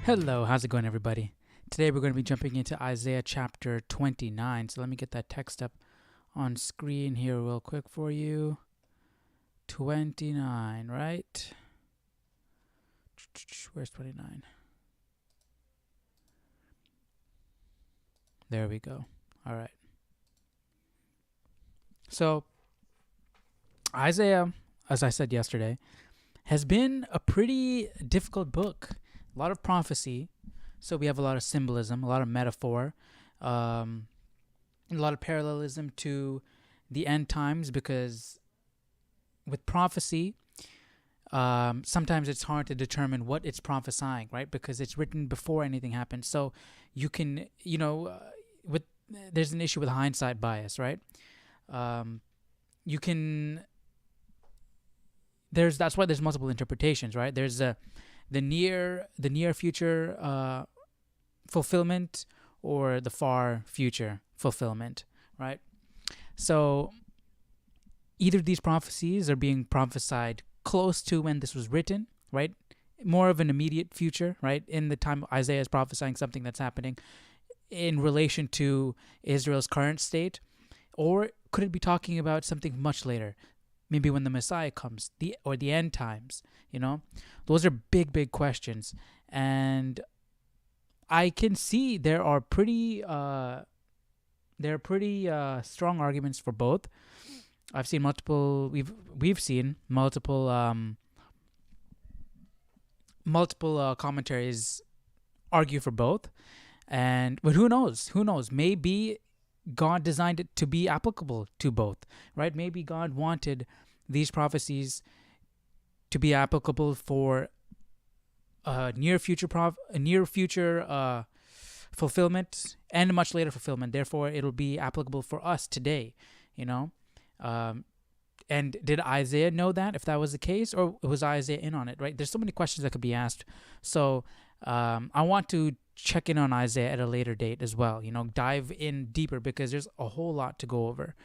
Hello, how's it going, everybody? Today we're going to be jumping into Isaiah chapter 29. So let me get that text up on screen here real quick for you. 29, right? Where's 29? There we go. All right. So Isaiah, as I said yesterday, has been a pretty difficult book. A lot of prophecy. So we have a lot of symbolism, a lot of metaphor, a lot of parallelism to the end times, because with prophecy, sometimes it's hard to determine what it's prophesying, right? Because it's written before anything happens. So you can, with there's an issue with hindsight bias, right? You can that's why there's multiple interpretations, right? There's the near future fulfillment, or the far future fulfillment, right? So either of these prophecies are being prophesied close to when this was written, right? More of an immediate future, right? In the time Isaiah is prophesying something that's happening in relation to Israel's current state, or could it be talking about something much later? Maybe when the Messiah comes, or the end times, Those are big questions. And I can see there are pretty strong arguments for both. I've seen multiple. We've seen multiple commentaries argue for both, but who knows? Who knows? Maybe God designed it to be applicable to both, right? Maybe God wanted these prophecies to be applicable for a near future fulfillment and a much later fulfillment. Therefore, it'll be applicable for us today, And did Isaiah know that, if that was the case, or was Isaiah in on it, right? There's so many questions that could be asked. So I want to check in on Isaiah at a later date as well, dive in deeper, because there's a whole lot to go over.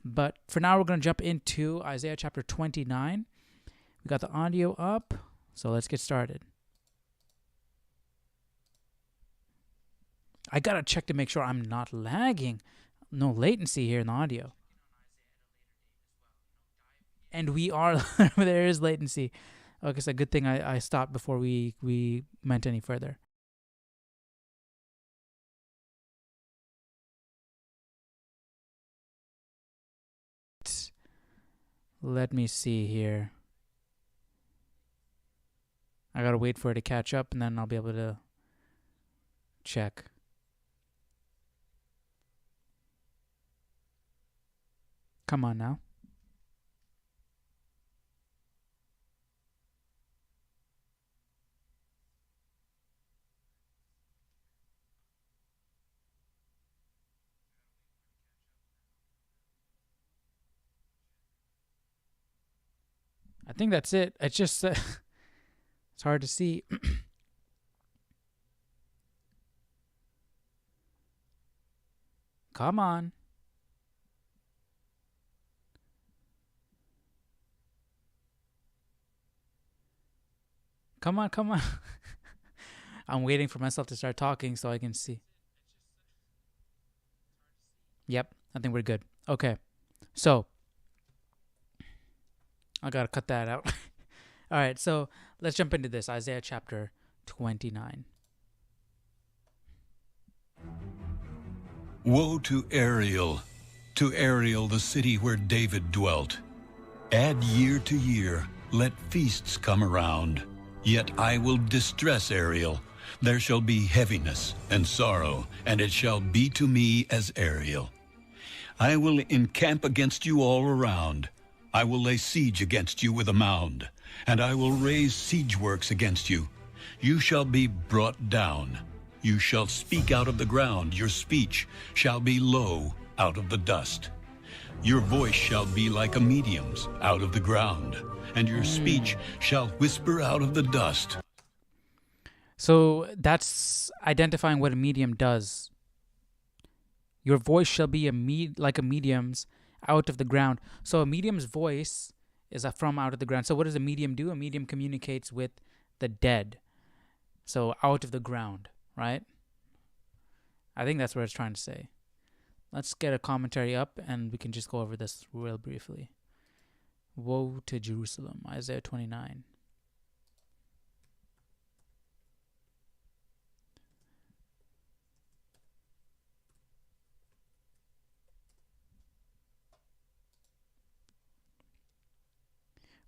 But for now, we're going to jump into Isaiah chapter 29. We got the audio up, so let's get started. I got to check to make sure I'm not lagging. No latency here in the audio. And we are, there is latency. Okay, so good thing I stopped before we went any further. Let me see here. I gotta wait for it to catch up, and then I'll be able to check. Come on now. I think that's it. It's just it's hard to see. Come on. Come on. I'm waiting for myself to start talking so I can see. Yep, I think we're good. Okay. So I gotta cut that out. All right, so let's jump into this. Isaiah chapter 29. Woe to Ariel, the city where David dwelt. Add year to year, let feasts come around. Yet I will distress Ariel. There shall be heaviness and sorrow, and it shall be to me as Ariel. I will encamp against you all around. I will lay siege against you with a mound, and I will raise siege works against you. You shall be brought down. You shall speak out of the ground. Your speech shall be low out of the dust. Your voice shall be like a medium's out of the ground, and your speech shall whisper out of the dust. So that's identifying what a medium does. Your voice shall be like a medium's out of the ground. So a medium's voice is from out of the ground. So what does a medium do? A medium communicates with the dead. So out of the ground, right? I think that's what it's trying to say. Let's get a commentary up and we can just go over this real briefly. Woe to Jerusalem, Isaiah 29.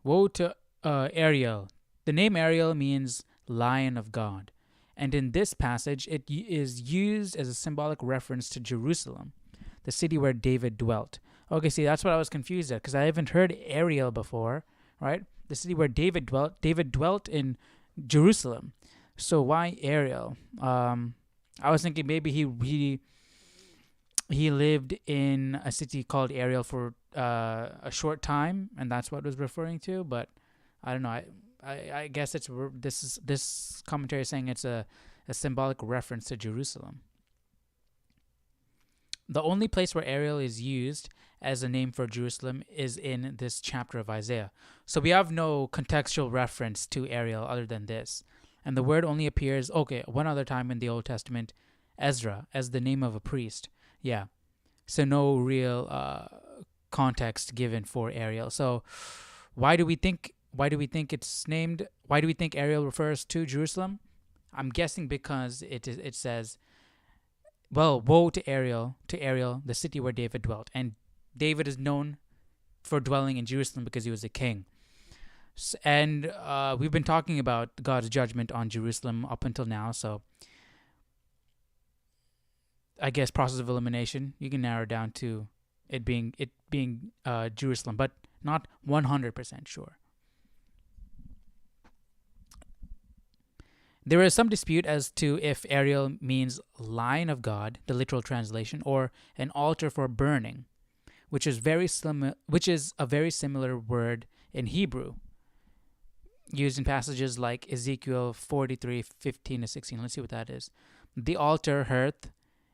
Woe to Ariel. The name Ariel means Lion of God. And in this passage, it is used as a symbolic reference to Jerusalem, the city where David dwelt. Okay, see, that's what I was confused at because I haven't heard Ariel before, right? The city where David dwelt. David dwelt in Jerusalem. So why Ariel? I was thinking maybe he lived in a city called Ariel for a short time, and that's what it was referring to. But I don't know. I guess this commentary is saying it's a symbolic reference to Jerusalem. The only place where Ariel is used as a name for Jerusalem is in this chapter of Isaiah. So we have no contextual reference to Ariel other than this. And the word only appears, one other time in the Old Testament, Ezra, as the name of a priest. Yeah. So no real context given for Ariel. So why do we think it's named? Why do we think Ariel refers to Jerusalem? I'm guessing because it says, well, woe to Ariel, the city where David dwelt. And David is known for dwelling in Jerusalem because he was a king. And we've been talking about God's judgment on Jerusalem up until now. So I guess process of elimination, you can narrow down to it being Jerusalem, but not 100% sure. There is some dispute as to if Ariel means Lion of God, the literal translation, or an altar for burning, which is a very similar word in Hebrew, used in passages like Ezekiel 43:15-16. Let's see what that is. The altar hearth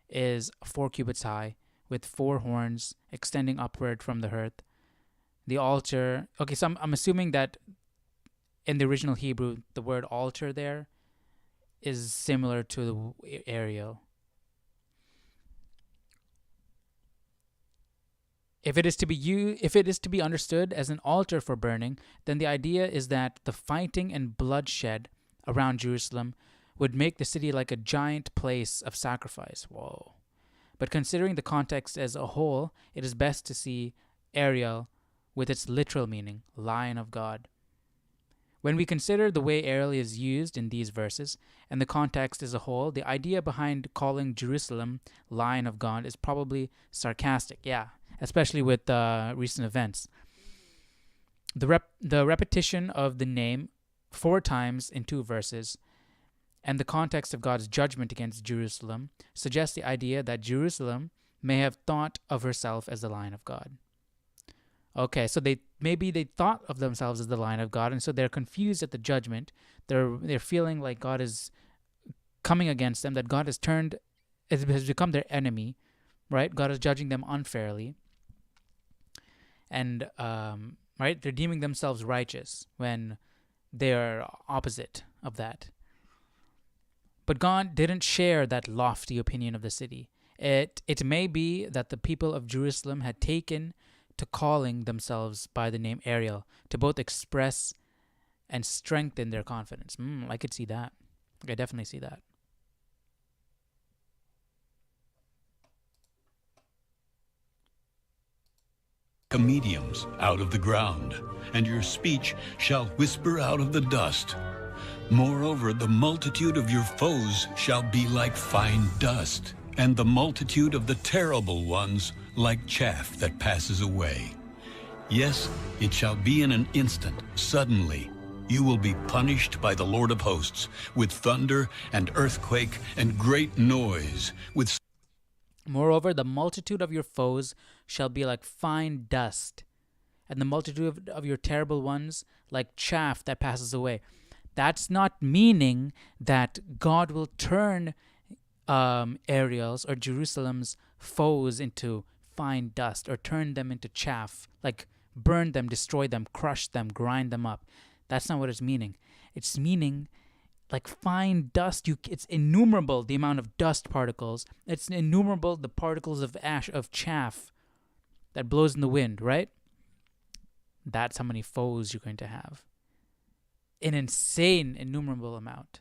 is 4 cubits high, with 4 horns extending upward from the hearth. The altar. Okay, so I'm assuming that in the original Hebrew, the word altar there is similar to the Ariel. If it is to be understood as an altar for burning, then the idea is that the fighting and bloodshed around Jerusalem would make the city like a giant place of sacrifice. Whoa. But considering the context as a whole, it is best to see Ariel with its literal meaning, Lion of God. When we consider the way Ariel is used in these verses and the context as a whole, the idea behind calling Jerusalem Lion of God is probably sarcastic. Yeah, especially with recent events. The repetition of the name 4 times in 2 verses and the context of God's judgment against Jerusalem suggests the idea that Jerusalem may have thought of herself as the Lion of God. Okay, so they thought of themselves as the Lion of God, and so they're confused at the judgment. They're feeling like God is coming against them, that God has become their enemy, right? God is judging them unfairly, and right, they're deeming themselves righteous when they're opposite of that. But God didn't share that lofty opinion of the city. It may be that the people of Jerusalem had taken to calling themselves by the name Ariel to both express and strengthen their confidence. I could see that. I definitely see that. Mediums out of the ground, and your speech shall whisper out of the dust. Moreover, the multitude of your foes shall be like fine dust, and the multitude of the terrible ones like chaff that passes away. Yes, it shall be in an instant, suddenly. You will be punished by the Lord of hosts, with thunder and earthquake and great noise, with... Moreover, the multitude of your foes shall be like fine dust, and the multitude of your terrible ones like chaff that passes away. That's not meaning that God will turn Ariel's or Jerusalem's foes into fine dust or turn them into chaff, like burn them, destroy them, crush them, grind them up. That's not what it's meaning. It's meaning like fine dust. It's innumerable, the amount of dust particles. It's innumerable, the particles of ash, of chaff that blows in the wind, right? That's how many foes you're going to have. An insane, innumerable amount.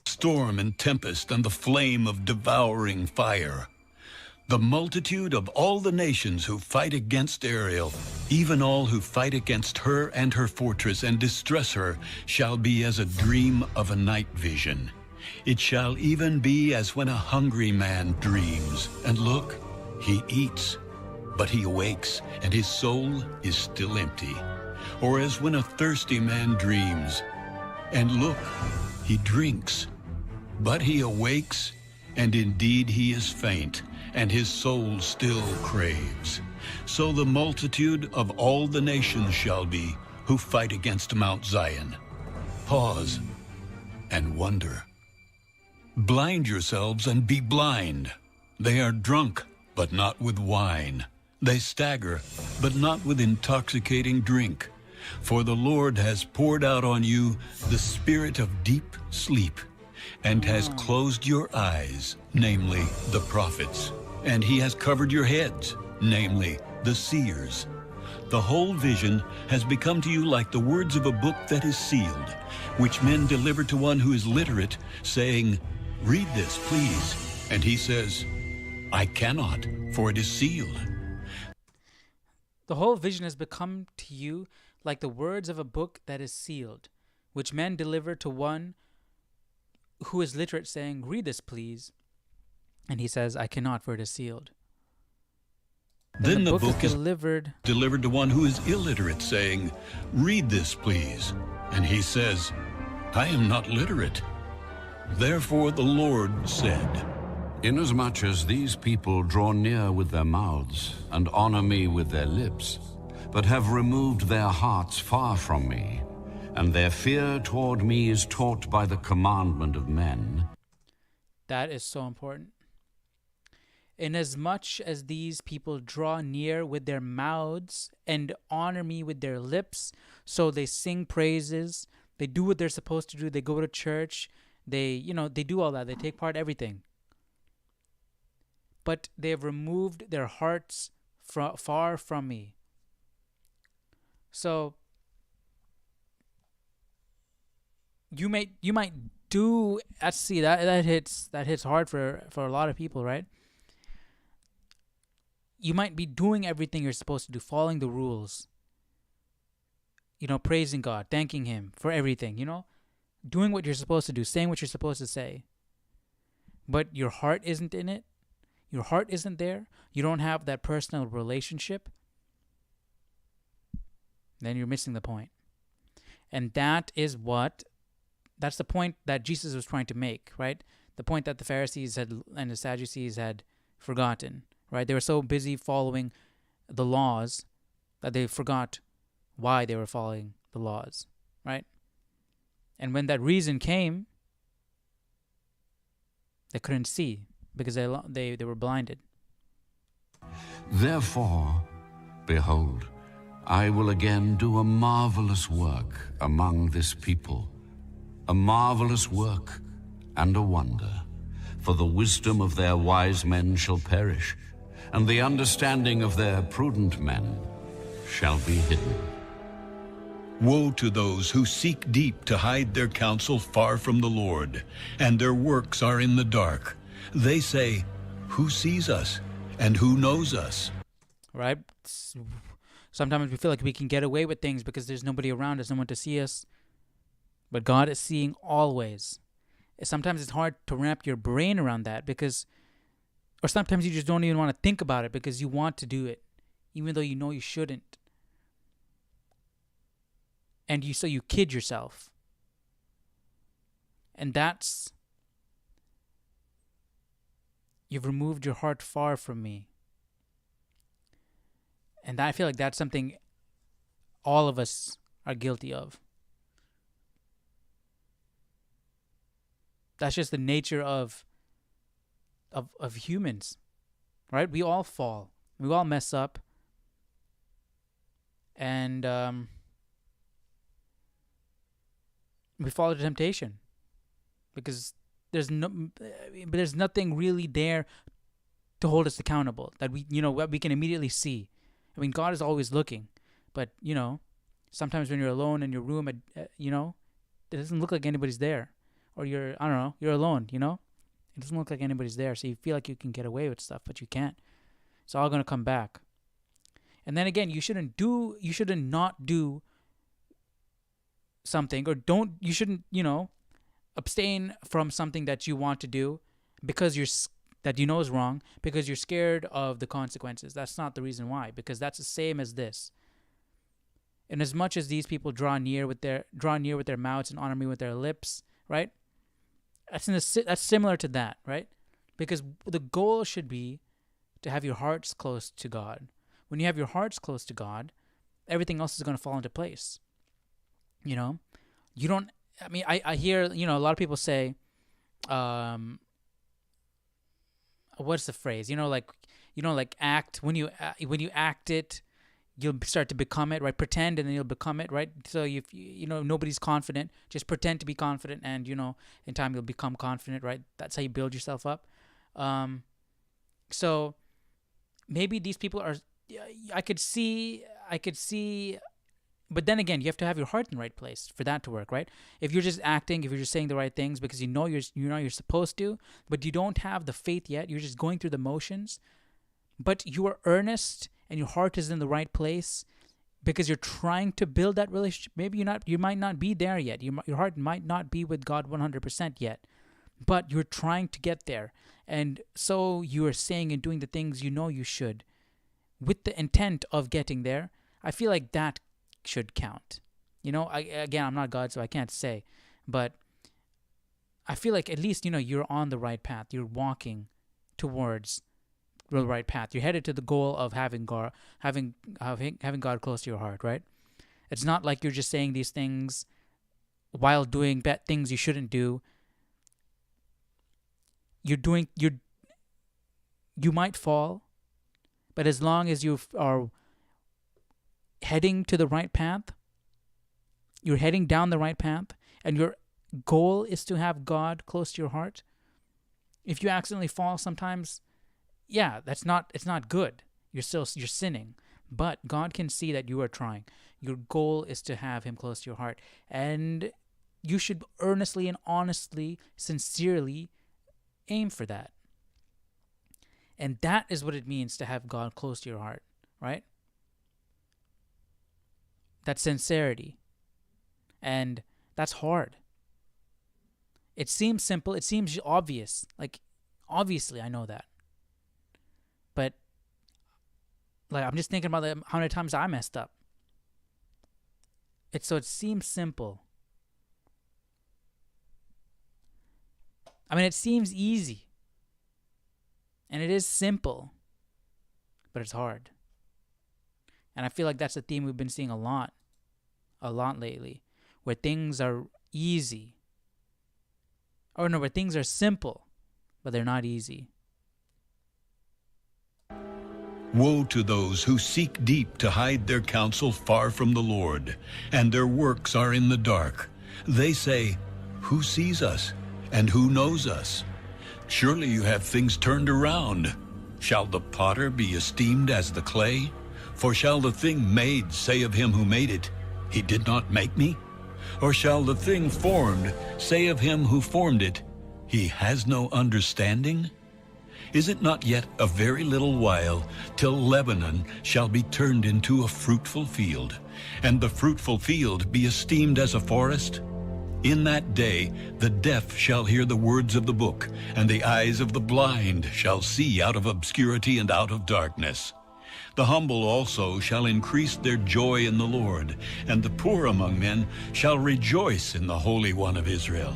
Storm and tempest and the flame of devouring fire. The multitude of all the nations who fight against Ariel, even all who fight against her and her fortress and distress her, shall be as a dream of a night vision. It shall even be as when a hungry man dreams, and look, he eats, but he awakes, and his soul is still empty. Or as when a thirsty man dreams, and look, he drinks, but he awakes, and indeed he is faint, and his soul still craves. So the multitude of all the nations shall be who fight against Mount Zion. Pause and wonder. Blind yourselves and be blind. They are drunk, but not with wine. They stagger, but not with intoxicating drink. For the Lord has poured out on you the spirit of deep sleep, and has closed your eyes, namely the prophets. And he has covered your heads, namely the seers. The whole vision has become to you like the words of a book that is sealed, which men deliver to one who is literate, saying, "Read this, please." And he says, "I cannot, for it is sealed." The whole vision has become to you like the words of a book that is sealed, which men deliver to one who is literate, saying, "Read this, please." And he says, "I cannot, for it is sealed." Then the book is delivered to one who is illiterate, saying, "Read this, please." And he says, "I am not literate." Therefore the Lord said, Inasmuch as these people draw near with their mouths and honor me with their lips, but have removed their hearts far from me, and their fear toward me is taught by the commandment of men. That is so important. Inasmuch as these people draw near with their mouths and honor me with their lips, so they sing praises, they do what they're supposed to do, they go to church, they do all that, they take part in everything. But they have removed their hearts far from me. So you might do, see that hits hard for a lot of people, right? You might be doing everything you're supposed to do, following the rules, praising God, thanking him for everything, doing what you're supposed to do, saying what you're supposed to say. But your heart isn't in it. Your heart isn't there. You don't have that personal relationship. Then you're missing the point. And that's the point that Jesus was trying to make, right? The point that the Pharisees and the Sadducees had forgotten, right? They were so busy following the laws that they forgot why they were following the laws, right? And when that reason came, they couldn't see because they were blinded. Therefore, behold, I will again do a marvelous work among this people, a marvelous work and a wonder. For the wisdom of their wise men shall perish, and the understanding of their prudent men shall be hidden. Woe to those who seek deep to hide their counsel far from the Lord, and their works are in the dark. They say, "Who sees us, and who knows us?" Right? Sometimes we feel like we can get away with things because there's nobody around us, no one to see us. But God is seeing always. Sometimes it's hard to wrap your brain around that or sometimes you just don't even want to think about it because you want to do it, even though you know you shouldn't. And so you kid yourself. And you've removed your heart far from me. And I feel like that's something all of us are guilty of. That's just the nature of humans, right? We all fall. We all mess up. And we fall into temptation. because there's nothing really there to hold us accountable that we can immediately see. I mean, God is always looking, but sometimes when you're alone in your room, it doesn't look like anybody's there, or you're alone. It doesn't look like anybody's there, so you feel like you can get away with stuff, but you can't. It's all gonna come back. And then again, you shouldn't not do something, or you shouldn't abstain from something that you want to do because that is wrong, because you're scared of the consequences. That's not the reason why, because that's the same as this. And as much as these people draw near with their mouths and honor me with their lips, right? That's similar to that, right? Because the goal should be to have your hearts close to God. When you have your hearts close to God, everything else is going to fall into place. You don't. I mean, I hear a lot of people say, what's the phrase? Like act. When you act it, you'll start to become it, right? Pretend, and then you'll become it, right? So if nobody's confident, just pretend to be confident, and in time you'll become confident, right? That's how you build yourself up. So maybe these people are. I could see. But then again, you have to have your heart in the right place for that to work, right? If you're just acting, if you're just saying the right things because you're supposed to, but you don't have the faith yet, you're just going through the motions, but you are earnest and your heart is in the right place because you're trying to build that relationship. Maybe you might not be there yet. Your heart might not be with God 100% yet, but you're trying to get there. And so you are saying and doing the things you should with the intent of getting there. I feel like that should count. I'm not God, so I can't say, but I feel like at least you're on the right path. You're walking towards the right path. You're headed to the goal of having God close to your heart, right? It's not like you're just saying these things while doing bad things you shouldn't do. You might fall, but as long as you are heading to the right path, you're heading down the right path, and your goal is to have God close to your heart. If you accidentally fall sometimes, it's not good. You're sinning, but God can see that you are trying. Your goal is to have Him close to your heart, and you should earnestly and honestly, sincerely aim for that. And that is what it means to have God close to your heart, right? That's sincerity. And that's hard. It seems simple. It seems obvious. Like, obviously, I know that. But, I'm just thinking about how many times I messed up. It seems simple. I mean, it seems easy. And it is simple. But it's hard. And I feel like that's a theme we've been seeing a lot lately, where things are easy. Where things are simple, but they're not easy. Woe to those who seek deep to hide their counsel far from the Lord, and their works are in the dark. They say, "Who sees us, and who knows us? Surely you have things turned around. Shall the potter be esteemed as the clay? For shall the thing made say of him who made it, He did not make me? Or shall the thing formed say of him who formed it, He has no understanding? Is it not yet a very little while till Lebanon shall be turned into a fruitful field, and the fruitful field be esteemed as a forest? In that day the deaf shall hear the words of the book, and the eyes of the blind shall see out of obscurity and out of darkness. The humble also shall increase their joy in the Lord, and the poor among men shall rejoice in the Holy One of Israel.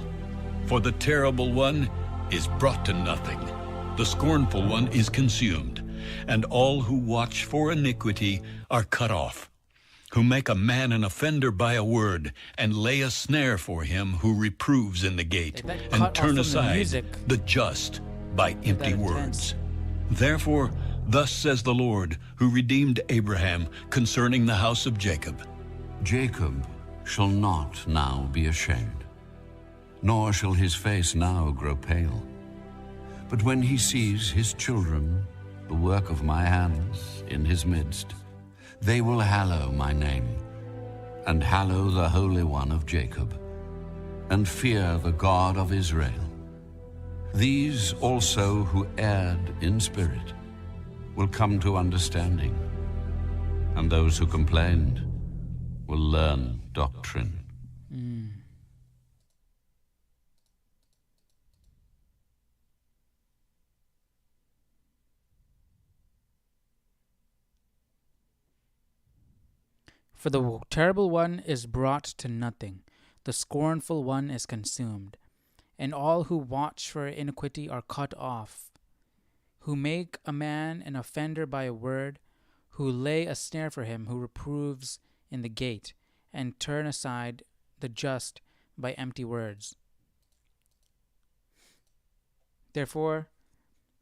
For the terrible one is brought to nothing, the scornful one is consumed, and all who watch for iniquity are cut off, who make a man an offender by a word, and lay a snare for him who reproves in the gate, and turn aside the just by empty words. Therefore, thus says the Lord, who redeemed Abraham concerning the house of Jacob. Jacob shall not now be ashamed, nor shall his face now grow pale. But when he sees his children, the work of my hands, in his midst, they will hallow my name, and hallow the Holy One of Jacob, and fear the God of Israel. These also who erred in spirit will come to understanding, and those who complained will learn doctrine. For the terrible one is brought to nothing, the scornful one is consumed, and all who watch for iniquity are cut off, who make a man an offender by a word, who lay a snare for him who reproves in the gate, and turn aside the just by empty words. Therefore,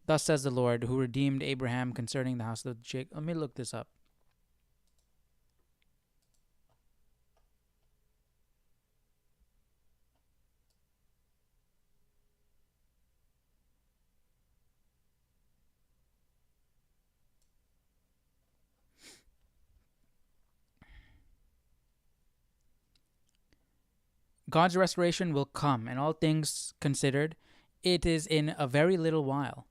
thus says the Lord, who redeemed Abraham concerning the house of Jacob. Let me look this up. God's restoration will come, and all things considered, it is in a very little while.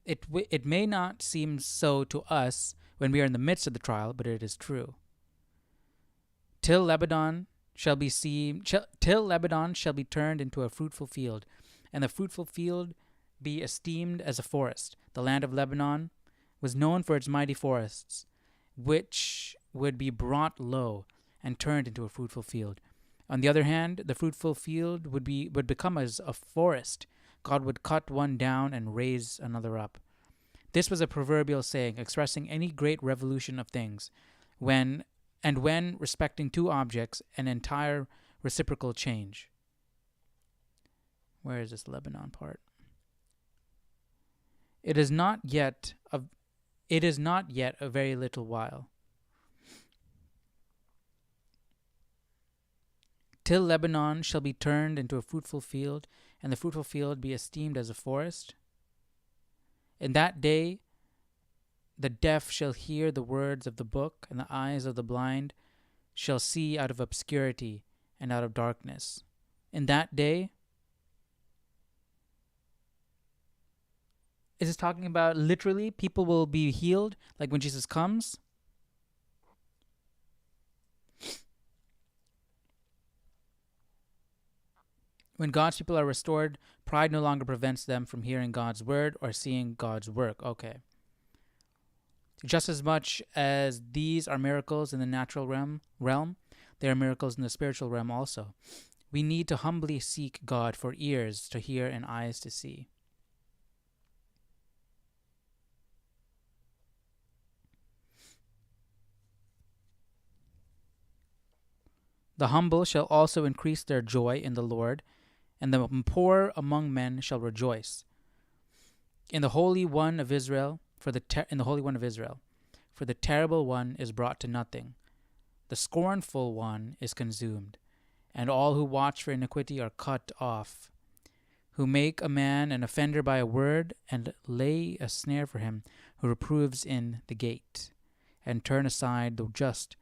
It may not seem so to us when we are in the midst of the trial, but it is true. Till Lebanon shall be turned into a fruitful field, and the fruitful field be esteemed as a forest. The land of Lebanon was known for its mighty forests, which would be brought low and turned into a fruitful field. On the other hand, the fruitful field would become as a forest. God would cut one down and raise another up. This was a proverbial saying expressing any great revolution of things, when respecting two objects, an entire reciprocal change. Where is this Lebanon part? It is not yet a very little while. Till Lebanon shall be turned into a fruitful field, and the fruitful field be esteemed as a forest. In that day the deaf shall hear the words of the book, and the eyes of the blind shall see out of obscurity and out of darkness. In that day, is this talking about literally people will be healed, like when Jesus comes? When God's people are restored, pride no longer prevents them from hearing God's word or seeing God's work. Okay. Just as much as these are miracles in the natural realm, they are miracles in the spiritual realm also. We need to humbly seek God for ears to hear and eyes to see. The humble shall also increase their joy in the Lord, and the poor among men shall rejoice in the Holy One of Israel. For the terrible one is brought to nothing, the scornful one is consumed, and all who watch for iniquity are cut off, who make a man an offender by a word, and lay a snare for him who reproves in the gate, and turn aside the just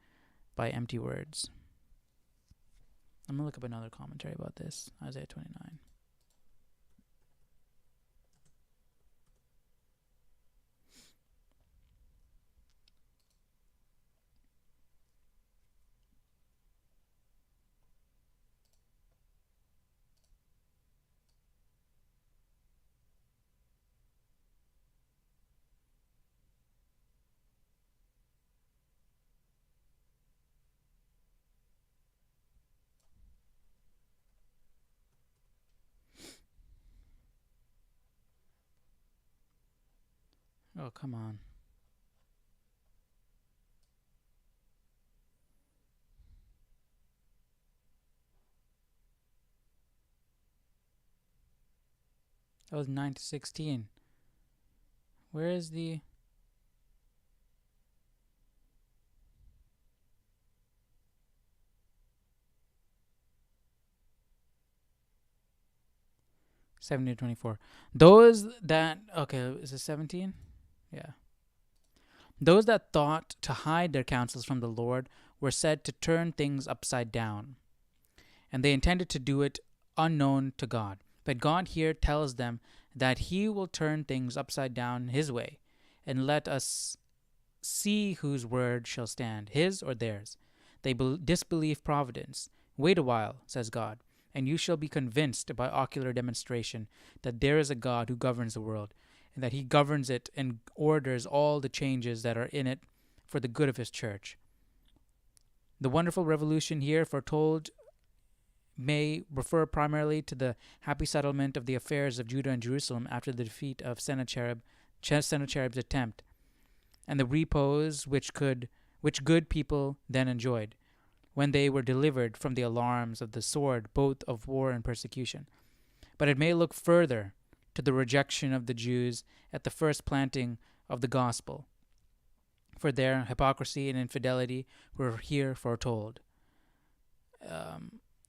by empty words. I'm going to look up another commentary about this. Isaiah 29. Oh, come on. That was 9 to 16. Where is the... 17 to 24. Those that, okay, is it 17? Yeah. Those that thought to hide their counsels from the Lord were said to turn things upside down, and they intended to do it unknown to God. But God here tells them that He will turn things upside down His way, and let us see whose word shall stand, His or theirs. They disbelieve providence. Wait a while, says God, and you shall be convinced by ocular demonstration that there is a God who governs the world, and that He governs it and orders all the changes that are in it for the good of His church. The wonderful revolution here foretold may refer primarily to the happy settlement of the affairs of Judah and Jerusalem after the defeat of Sennacherib's attempt, and the repose which good people then enjoyed, when they were delivered from the alarms of the sword, both of war and persecution. But it may look further to the rejection of the Jews at the first planting of the gospel, for their hypocrisy and infidelity were here foretold.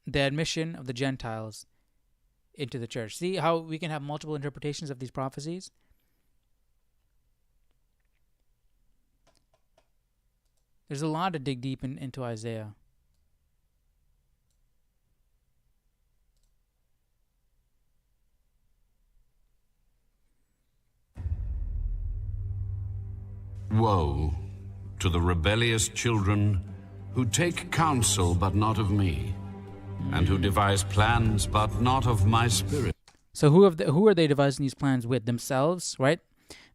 The admission of the Gentiles into the church. See how we can have multiple interpretations of these prophecies? There's a lot to dig deep into Isaiah. Woe to the rebellious children who take counsel but not of me, and who devise plans but not of my spirit. So who are they devising these plans with? Themselves, right?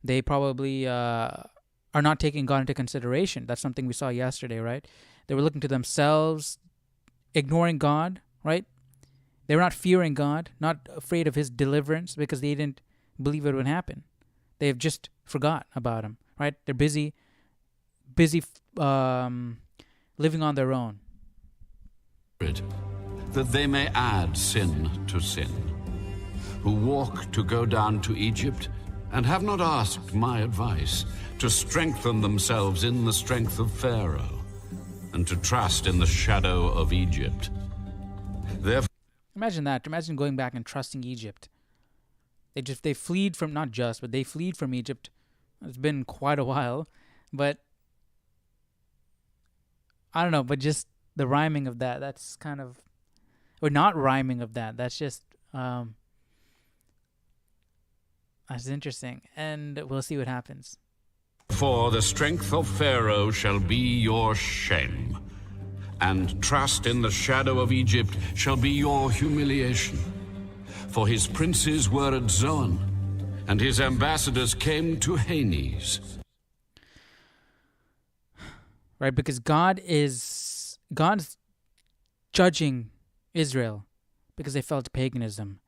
They probably are not taking God into consideration. That's something we saw yesterday, right? They were looking to themselves, ignoring God, right? They were not fearing God, not afraid of His deliverance because they didn't believe it would happen. They have just forgot about Him, right? They're busy living on their own. That they may add sin to sin, who walk to go down to Egypt and have not asked my advice, to strengthen themselves in the strength of Pharaoh, and to trust in the shadow of Egypt. Therefore, imagine that. Imagine going back and trusting Egypt. They fled from, not just, but they fled from Egypt. It's been quite a while, but I don't know, but just the rhyming of that's kind of, or not rhyming of that's just, that's interesting. And we'll see what happens. For the strength of Pharaoh shall be your shame, and trust in the shadow of Egypt shall be your humiliation. For his princes were at Zoan, and his ambassadors came to Hades. Right, because God's judging Israel because they fell to paganism.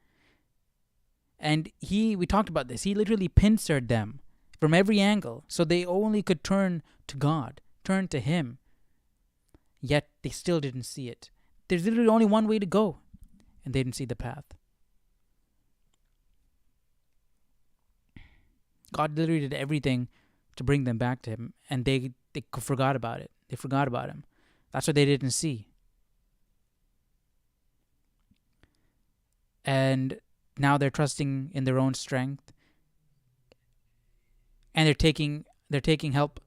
And we talked about this, He literally pincered them from every angle, so they only could turn to God, turn to Him. Yet they still didn't see it. There's literally only one way to go, and they didn't see the path. God literally did everything to bring them back to Him, and they forgot about it. They forgot about Him. That's what they didn't see. And now they're trusting in their own strength, and they're taking help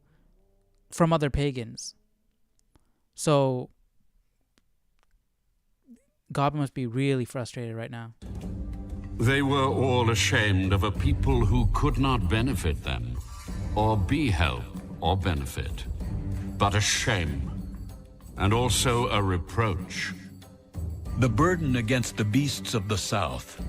from other pagans. So God must be really frustrated right now. They were all ashamed of a people who could not benefit them, or be help or benefit, but a shame, and also a reproach. The burden against the beasts of the south.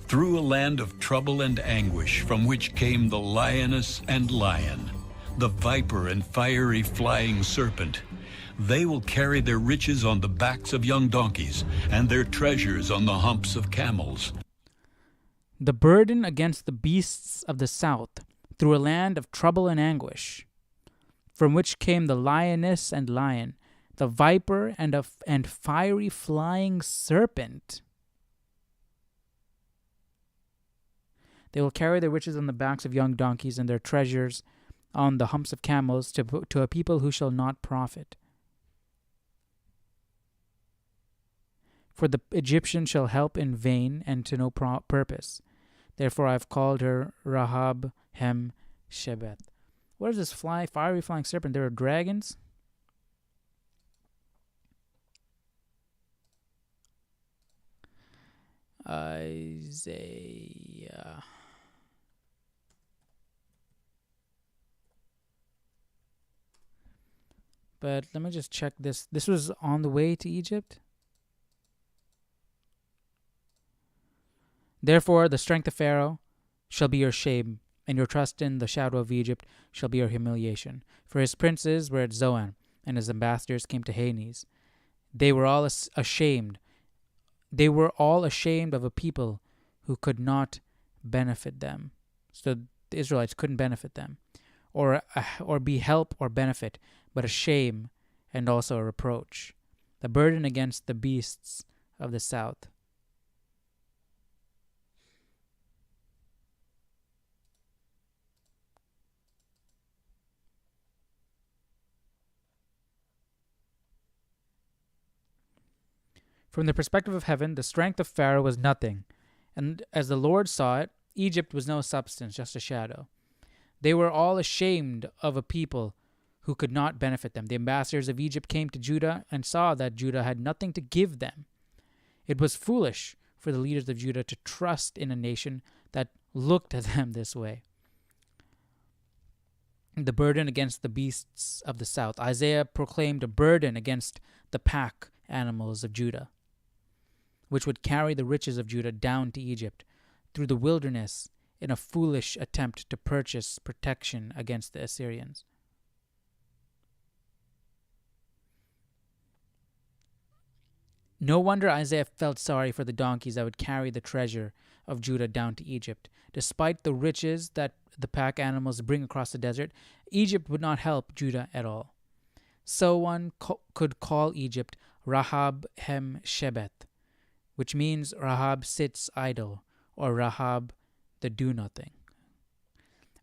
Through a land of trouble and anguish, from which came the lioness and lion, the viper and fiery flying serpent. They will carry their riches on the backs of young donkeys, and their treasures on the humps of camels. The burden against the beasts of the south, through a land of trouble and anguish, from which came the lioness and lion, the viper and fiery flying serpent. They will carry their riches on the backs of young donkeys, and their treasures on the humps of camels, to a people who shall not profit. For the Egyptian shall help in vain and to no purpose. Therefore I have called her Rahab Hem Shebeth. What is this fiery flying serpent? There are dragons? Isaiah. But let me just check this. This was on the way to Egypt. Therefore, the strength of Pharaoh shall be your shame, and your trust in the shadow of Egypt shall be your humiliation. For his princes were at Zoan, and his ambassadors came to Hanes. They were all ashamed. They were all ashamed of a people who could not benefit them. So the Israelites couldn't benefit them, or be help or benefit, but a shame and also a reproach, the burden against the beasts of the south. From the perspective of heaven, the strength of Pharaoh was nothing, and as the Lord saw it, Egypt was no substance, just a shadow. They were all ashamed of a people who could not benefit them. The ambassadors of Egypt came to Judah and saw that Judah had nothing to give them. It was foolish for the leaders of Judah to trust in a nation that looked at them this way. The burden against the beasts of the south. Isaiah proclaimed a burden against the pack animals of Judah, which would carry the riches of Judah down to Egypt through the wilderness in a foolish attempt to purchase protection against the Assyrians. No wonder Isaiah felt sorry for the donkeys that would carry the treasure of Judah down to Egypt. Despite the riches that the pack animals bring across the desert, Egypt would not help Judah at all. So one could call Egypt Rahab Hem Shebeth, which means Rahab sits idle, or Rahab the do-nothing.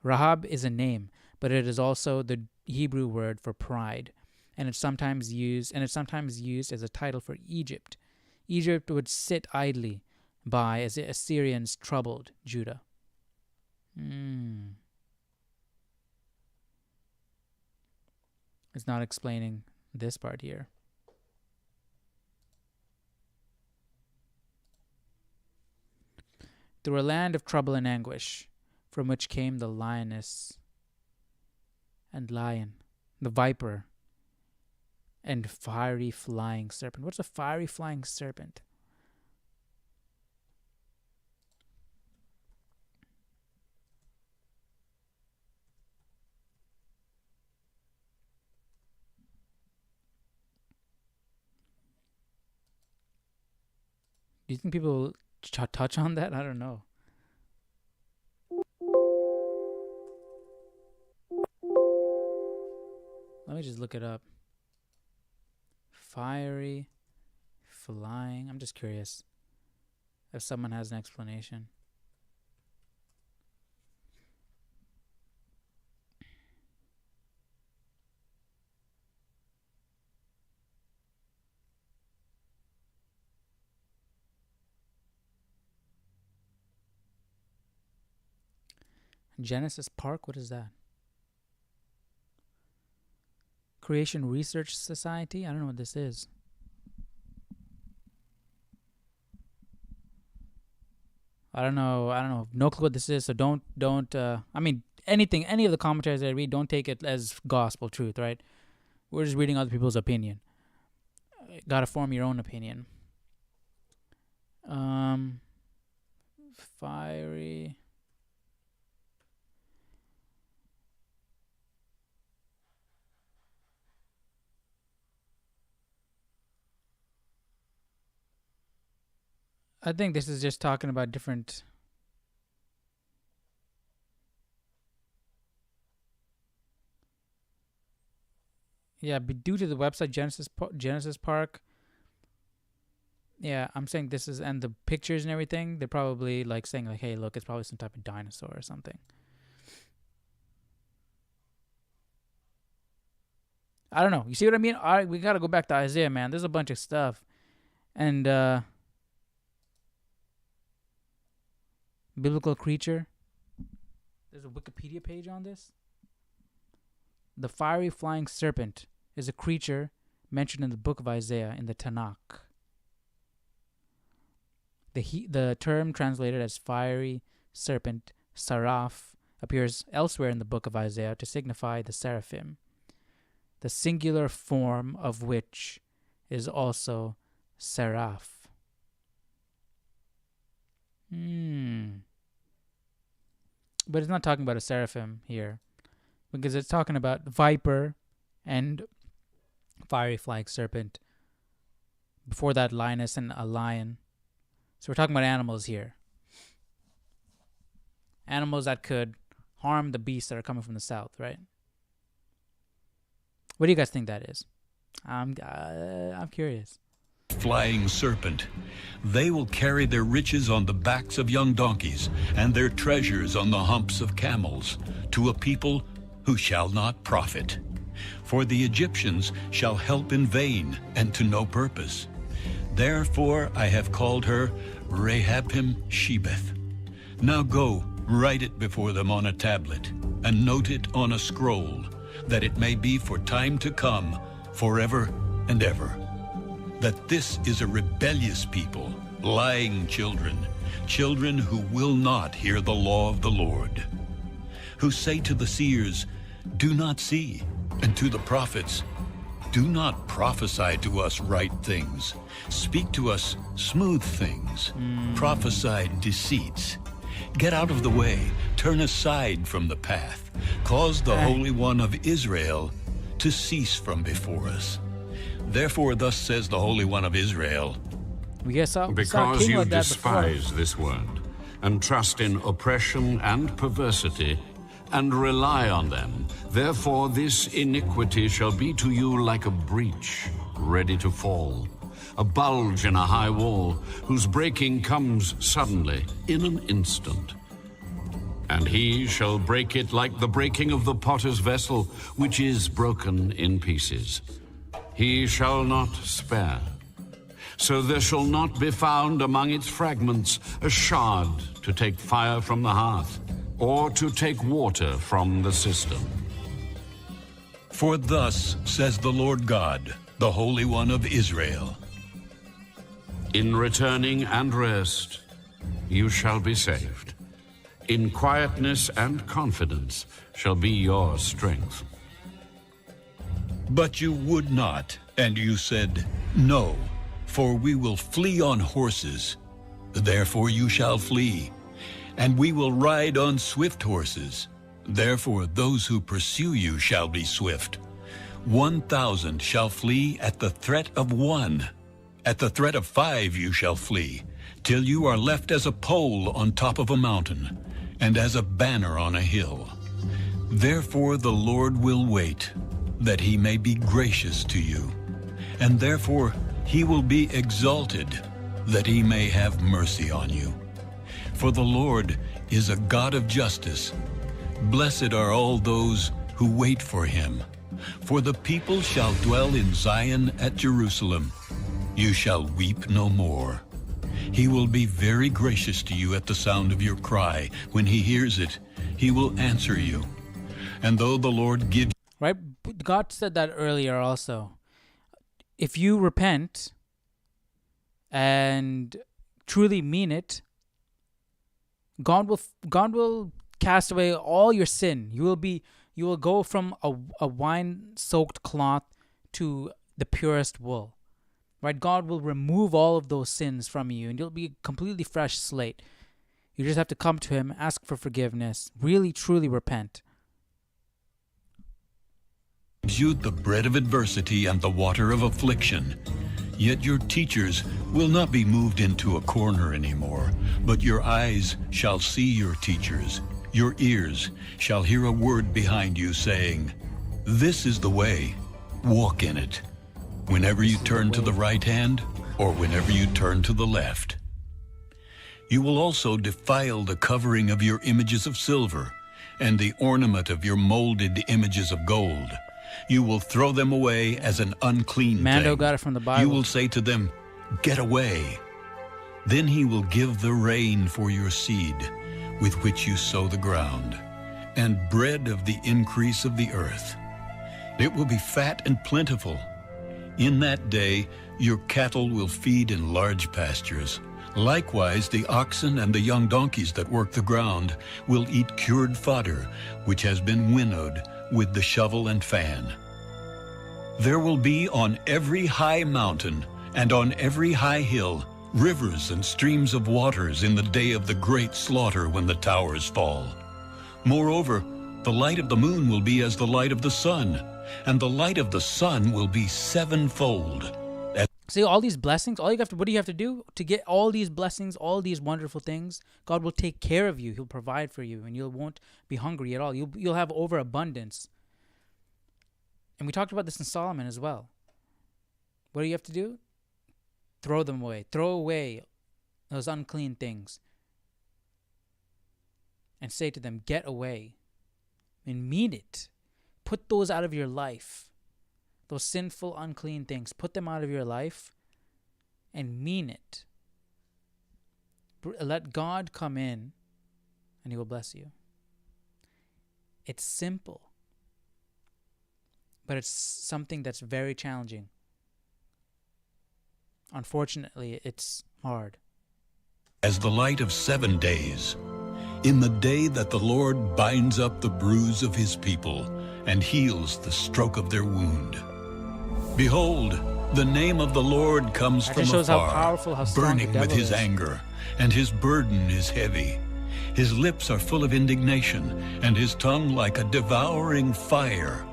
Rahab is a name, but it is also the Hebrew word for pride, and it's sometimes used as a title for Egypt. Egypt would sit idly by as the Assyrians troubled Judah. It's not explaining this part here. Through a land of trouble and anguish, from which came the lioness and lion, the viper, and fiery flying serpent. What's a fiery flying serpent? Do you think people will touch on that? I don't know. Let me just look it up. Fiery, flying. I'm just curious if someone has an explanation. Genesis Park? What is that? Creation Research Society? I don't know what this is. I don't know. No clue what this is. So don't. I mean, any of the commentaries I read, don't take it as gospel truth, right? We're just reading other people's opinion. Gotta form your own opinion. Fiery. I think this is just talking about different. Yeah, but due to the website Genesis Park. Yeah, I'm saying this is, and the pictures and everything, they're probably like saying like, hey, look, it's probably some type of dinosaur or something. I don't know. You see what I mean? All right, we got to go back to Isaiah, man. There's a bunch of stuff. And biblical creature. There's a Wikipedia page on this. The fiery flying serpent is a creature mentioned in the book of Isaiah in the Tanakh. The term translated as fiery serpent, saraph, appears elsewhere in the book of Isaiah to signify the seraphim, the singular form of which is also seraph. But it's not talking about a seraphim here, because it's talking about viper and fiery flying serpent. Before that, lioness and a lion. So we're talking about animals here. Animals that could harm the beasts that are coming from the south, right? What do you guys think that is? I'm curious. Flying serpent. They will carry their riches on the backs of young donkeys, and their treasures on the humps of camels, to a people who shall not profit. For the Egyptians shall help in vain, and to no purpose. Therefore I have called her Rahab-Shebeth. Now go, write it before them on a tablet, and note it on a scroll, that it may be for time to come, forever and ever. That this is a rebellious people, lying children, children who will not hear the law of the Lord, who say to the seers, do not see, and to the prophets, do not prophesy to us right things. Speak to us smooth things. Prophesy deceits. Get out of the way. Turn aside from the path. Cause the Holy One of Israel to cease from before us. Therefore, thus says the Holy One of Israel, because you despise this word, and trust in oppression and perversity, and rely on them, therefore this iniquity shall be to you like a breach ready to fall, a bulge in a high wall, whose breaking comes suddenly, in an instant. And he shall break it like the breaking of the potter's vessel, which is broken in pieces. He shall not spare. So there shall not be found among its fragments a shard to take fire from the hearth, or to take water from the cistern. For thus says the Lord God, the Holy One of Israel, in returning and rest you shall be saved. In quietness and confidence shall be your strength. But you would not, and you said, no, for we will flee on horses. Therefore you shall flee. And we will ride on swift horses. Therefore those who pursue you shall be swift. 1,000 shall flee at the threat of one. At the threat of 5 you shall flee, till you are left as a pole on top of a mountain, and as a banner on a hill. Therefore the Lord will wait, that he may be gracious to you. And therefore he will be exalted, that he may have mercy on you. For the Lord is a God of justice. Blessed are all those who wait for him. For the people shall dwell in Zion at Jerusalem. You shall weep no more. He will be very gracious to you at the sound of your cry. When he hears it, he will answer you. And though the Lord gives... Right? God said that earlier also. If you repent and truly mean it, God will cast away all your sin. You will go from a wine-soaked cloth to the purest wool. Right? God will remove all of those sins from you, and you'll be a completely fresh slate. You just have to come to him, ask for forgiveness, really truly repent. You the bread of adversity and the water of affliction. Yet your teachers will not be moved into a corner anymore, but your eyes shall see your teachers. Your ears shall hear a word behind you saying, this is the way, walk in it. Whenever you turn to the right hand, or whenever you turn to the left. You will also defile the covering of your images of silver, and the ornament of your molded images of gold. You will throw them away as an unclean Mando thing. got it from the Bible. You will say to them, get away. Then he will give the rain for your seed, with which you sow the ground, and bread of the increase of the earth. It will be fat and plentiful. In that day your cattle will feed in large pastures. Likewise the oxen and the young donkeys that work the ground will eat cured fodder, which has been winnowed with the shovel and fan. There will be on every high mountain and on every high hill rivers and streams of waters in the day of the great slaughter when the towers fall. Moreover, the light of the moon will be as the light of the sun, and the light of the sun will be sevenfold. See, all these blessings, what do you have to do to get all these blessings, all these wonderful things? God will take care of you. He'll provide for you, and you won't be hungry at all. You'll have overabundance. And we talked about this in Solomon as well. What do you have to do? Throw them away. Throw away those unclean things. And say to them, get away. And mean it. Put those out of your life. Those sinful, unclean things. Put them out of your life and mean it. Let God come in and He will bless you. It's simple. But it's something that's very challenging. Unfortunately, it's hard. As the light of 7 days, in the day that the Lord binds up the bruise of His people and heals the stroke of their wound. Behold, the name of the Lord comes That from just shows afar, how powerful, how strong burning the with devil His is. anger, and His burden is heavy. His lips are full of indignation, and His tongue like a devouring fire.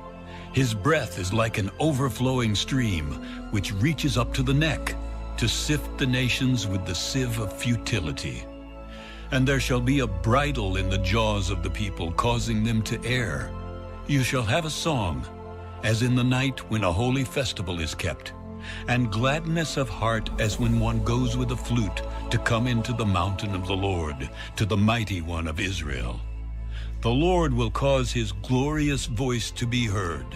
His breath is like an overflowing stream, which reaches up to the neck, to sift the nations with the sieve of futility. And there shall be a bridle in the jaws of the people, causing them to err. You shall have a song, as in the night when a holy festival is kept, and gladness of heart as when one goes with a flute to come into the mountain of the Lord, to the mighty one of Israel. The Lord will cause His glorious voice to be heard,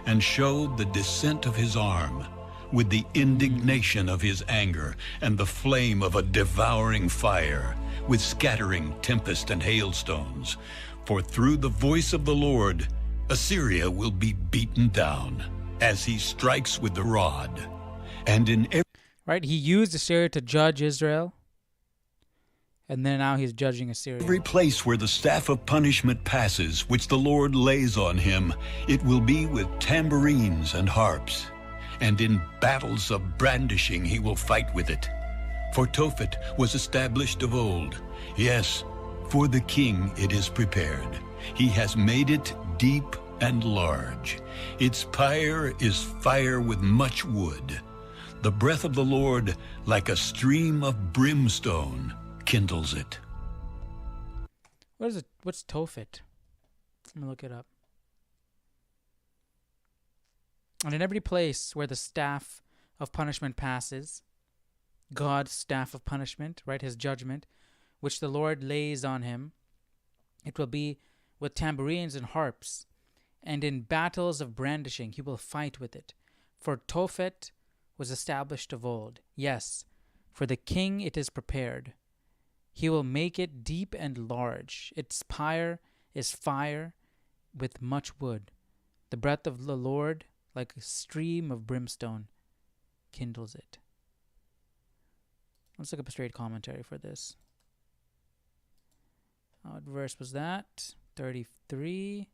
and show the descent of His arm, with the indignation of His anger, and the flame of a devouring fire, with scattering tempest and hailstones. For through the voice of the Lord, Assyria will be beaten down, as He strikes with the rod. And in Right? He used Assyria to judge Israel. And then now He's judging Assyria. every place where the staff of punishment passes, which the Lord lays on him, it will be with tambourines and harps. And in battles of brandishing He will fight with it. For Tophet was established of old. Yes, for the king it is prepared. He has made it deep and large. Its pyre is fire with much wood. The breath of the Lord, like a stream of brimstone, kindles it. What is it? What's Tophet? Let me look it up. And in every place where the staff of punishment passes, God's staff of punishment, right, His judgment, which the Lord lays on him, it will be with tambourines and harps, and in battles of brandishing He will fight with it. For Tophet was established of old. Yes, for the king it is prepared. He will make it deep and large. Its pyre is fire with much wood. The breath of the Lord, like a stream of brimstone, kindles it. Let's look up a straight commentary for this. What verse was that? 33.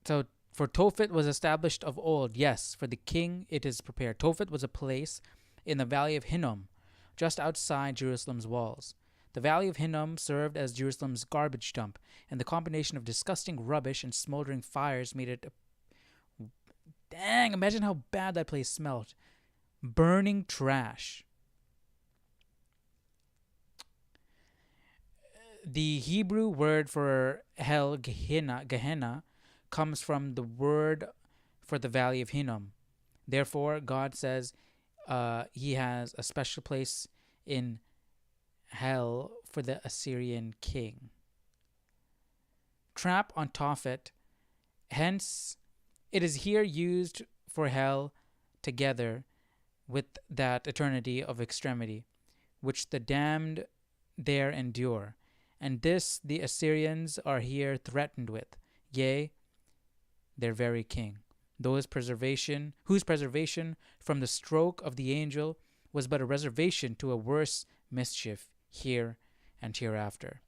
So, for Tophet was established of old. Yes, for the king it is prepared. Tophet was a place in the valley of Hinnom, just outside Jerusalem's walls. The valley of Hinnom served as Jerusalem's garbage dump, and the combination of disgusting rubbish and smoldering fires made it dang, imagine how bad that place smelled. Burning trash. The Hebrew word for hell, Gehenna, comes from the word for the valley of Hinnom. Therefore, God says He has a special place in hell for the Assyrian king. trap on Tophet. Hence, it is here used for hell together with that eternity of extremity, which the damned there endure. And this the Assyrians are here threatened with, yea, their very king, whose preservation from the stroke of the angel was but a reservation to a worse mischief here and hereafter.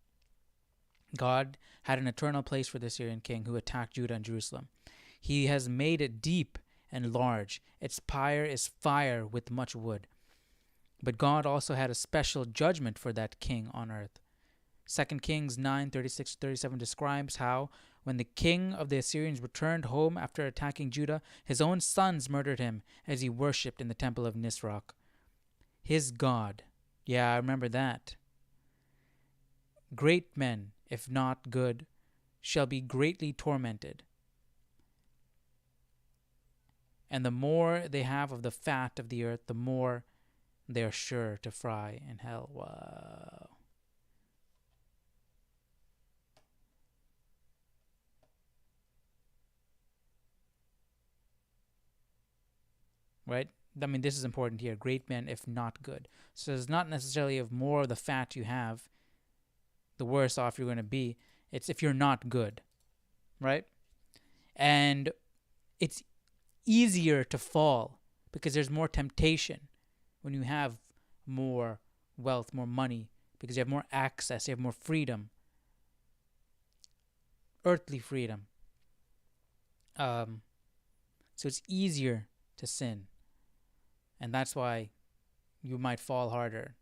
God had an eternal place for the Assyrian king who attacked Judah and Jerusalem. He has made it deep and large. Its pyre is fire with much wood. But God also had a special judgment for that king on earth. 2 Kings 9:36-37 describes how, when the king of the Assyrians returned home after attacking Judah, his own sons murdered him as he worshipped in the temple of Nisroch, his god. Yeah, I remember that. Great men, if not good, shall be greatly tormented. And the more they have of the fat of the earth, the more they are sure to fry in hell. Wow. Right? I mean, this is important here. Great men, if not good. So it's not necessarily of more of the fat you have, the worse off you're going to be. It's if you're not good. Right? And it's easier to fall because there's more temptation when you have more wealth, more money, because you have more access, you have more freedom. Earthly freedom. So it's easier to sin. And that's why you might fall harder.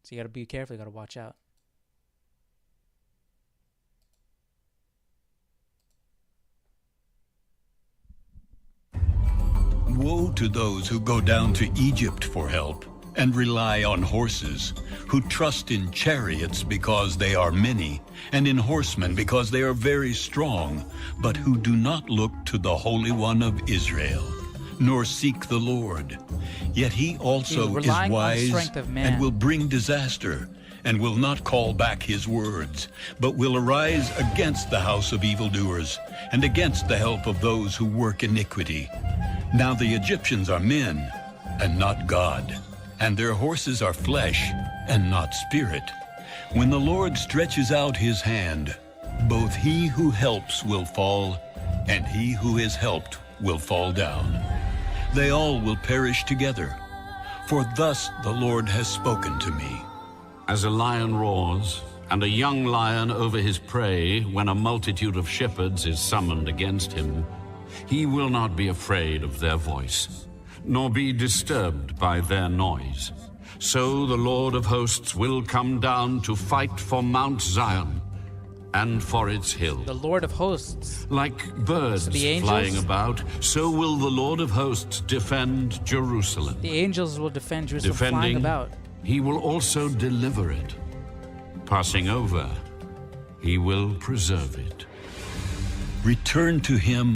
So you got to be careful. You got to watch out. Woe to those who go down to Egypt for help and rely on horses, who trust in chariots because they are many, and in horsemen because they are very strong, but who do not look to the Holy One of Israel, nor seek the Lord. Yet he also is wise and will bring disaster, and will not call back his words, but will arise against the house of evildoers, and against the help of those who work iniquity. Now the Egyptians are men, and not God, and their horses are flesh, and not spirit. When the Lord stretches out his hand, both he who helps will fall, and he who is helped will fall down. They all will perish together. For thus the Lord has spoken to me. As a lion roars, and a young lion over his prey, when a multitude of shepherds is summoned against him, he will not be afraid of their voice, nor be disturbed by their noise. So the Lord of hosts will come down to fight for Mount Zion and for its hill. The Lord of hosts. Like birds flying about, so will the Lord of hosts defend Jerusalem. The angels will defend Jerusalem flying about. He will also deliver it. Passing over, he will preserve it. Return to him.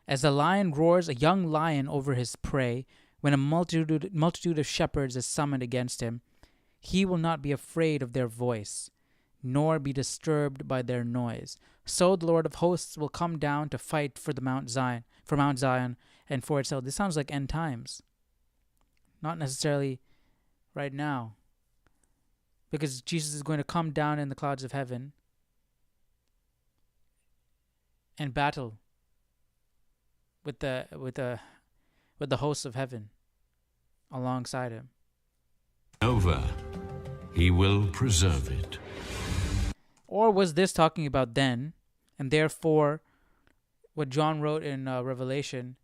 As a lion roars, a young lion over his prey, when a multitude of shepherds is summoned against him, he will not be afraid of their voice, nor be disturbed by their noise. So the Lord of hosts will come down to fight for Mount Zion, and for itself. This sounds like end times. Not necessarily right now. Because Jesus is going to come down in the clouds of heaven and battle with the hosts of heaven alongside him. Over, he will preserve it. Or was this talking about then, and therefore what John wrote in Revelation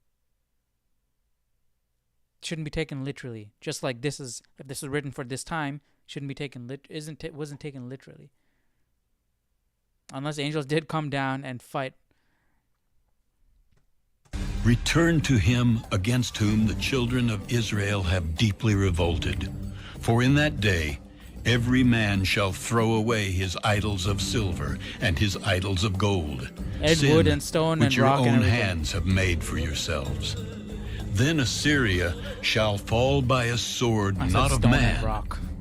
shouldn't be taken literally? Just like this is, if this was written for this time, shouldn't be taken wasn't taken literally. Unless angels did come down and fight. Return to him against whom the children of Israel have deeply revolted. For in that day every man shall throw away his idols of silver and his idols of gold, wood and stone which and rock your own and hands have made for yourselves. Then Assyria shall fall by a sword not of man,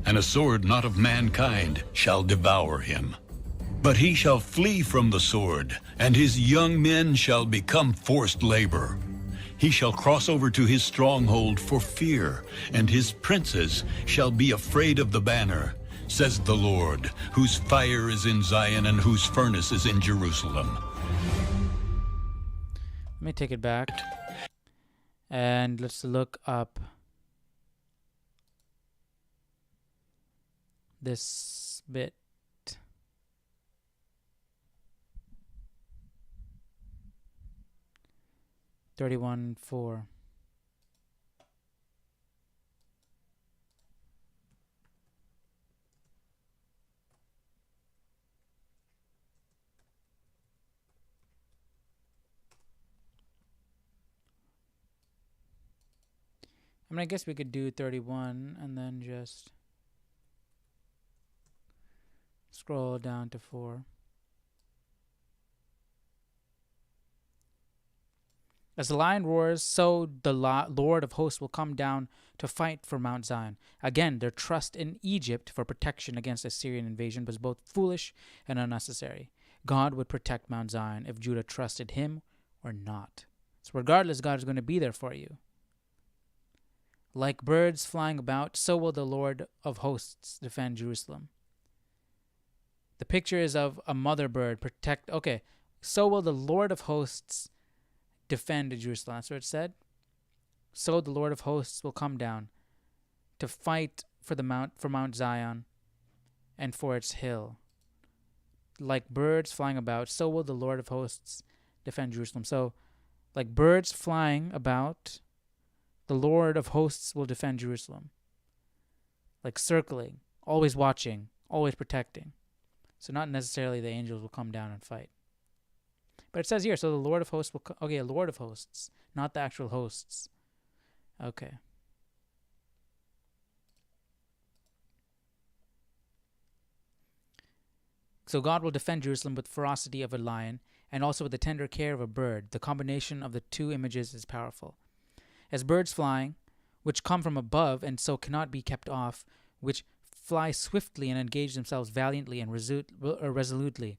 and a sword not of mankind shall devour him. But he shall flee from the sword, and his young men shall become forced labor. He shall cross over to his stronghold for fear, and his princes shall be afraid of the banner, says the Lord, whose fire is in Zion and whose furnace is in Jerusalem. Let me take it back. And let's look up this bit. $31.4. I mean, I guess we could do 31 and then just scroll down to 4. As the lion roars, so the Lord of hosts will come down to fight for Mount Zion. Again, their trust in Egypt for protection against Assyrian invasion was both foolish and unnecessary. God would protect Mount Zion if Judah trusted him or not. So regardless, God is going to be there for you. Like birds flying about, so will the Lord of hosts defend Jerusalem. The picture is of a mother bird so will the Lord of hosts defend Jerusalem. That's what it said. So the Lord of hosts will come down to fight for Mount Zion and for its hill. Like birds flying about, so will the Lord of hosts defend Jerusalem. So, like birds flying about, the Lord of hosts will defend Jerusalem. Like circling, always watching, always protecting. So not necessarily the angels will come down and fight. But it says here, so the Lord of hosts will Lord of hosts, not the actual hosts. Okay. So God will defend Jerusalem with ferocity of a lion and also with the tender care of a bird. The combination of the two images is powerful. As birds flying, which come from above and so cannot be kept off, which fly swiftly and engage themselves valiantly and resolutely,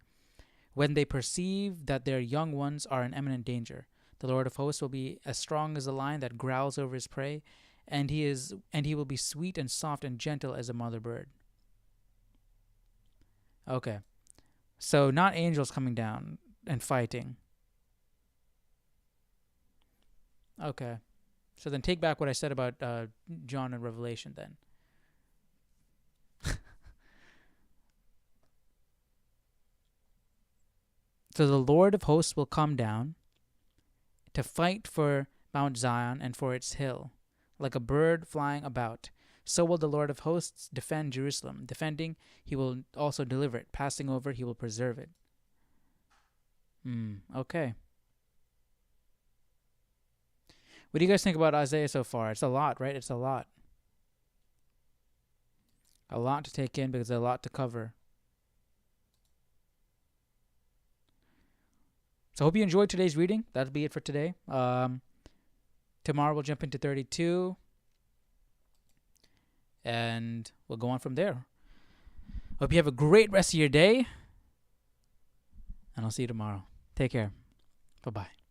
when they perceive that their young ones are in imminent danger. The Lord of hosts will be as strong as a lion that growls over his prey, and he will be sweet and soft and gentle as a mother bird. Okay. So not angels coming down and fighting. Okay. So then take back what I said about John and Revelation then. So the Lord of hosts will come down to fight for Mount Zion and for its hill, like a bird flying about. So will the Lord of hosts defend Jerusalem. Defending, he will also deliver it. Passing over, he will preserve it. Okay. What do you guys think about Isaiah so far? It's a lot, right? It's a lot. A lot to take in because there's a lot to cover. So I hope you enjoyed today's reading. That'll be it for today. Tomorrow we'll jump into 32. And we'll go on from there. Hope you have a great rest of your day. And I'll see you tomorrow. Take care. Bye-bye.